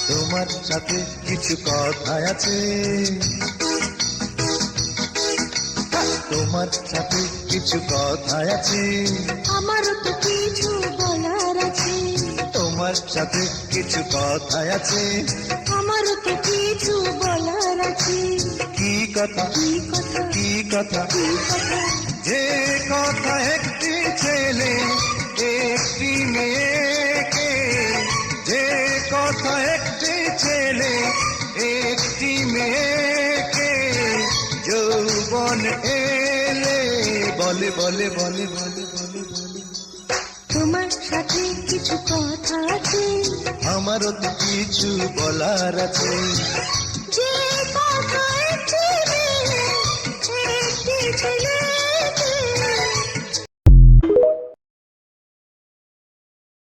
তোমার সাথে কিছু কথা আছে, তোমার সাথে কিছু কথা আছে, আমারও তো কিছু বলার আছে। তোমার সাথে কিছু কথা আছে, আমারও তো কিছু বলার আছে। কি কথা, কি কথা, কি কথা, কি কথা? যে কথা একটি ছেলে একটি মেয়েকে, যে কথা একটি ছেলে একটি মেয়েকে যৌবন এলে বলে বলে বলে বলে বলে বলে। তোমার সাথে কিছু কথা আছে, আমারও তো কিছু বলার আছে।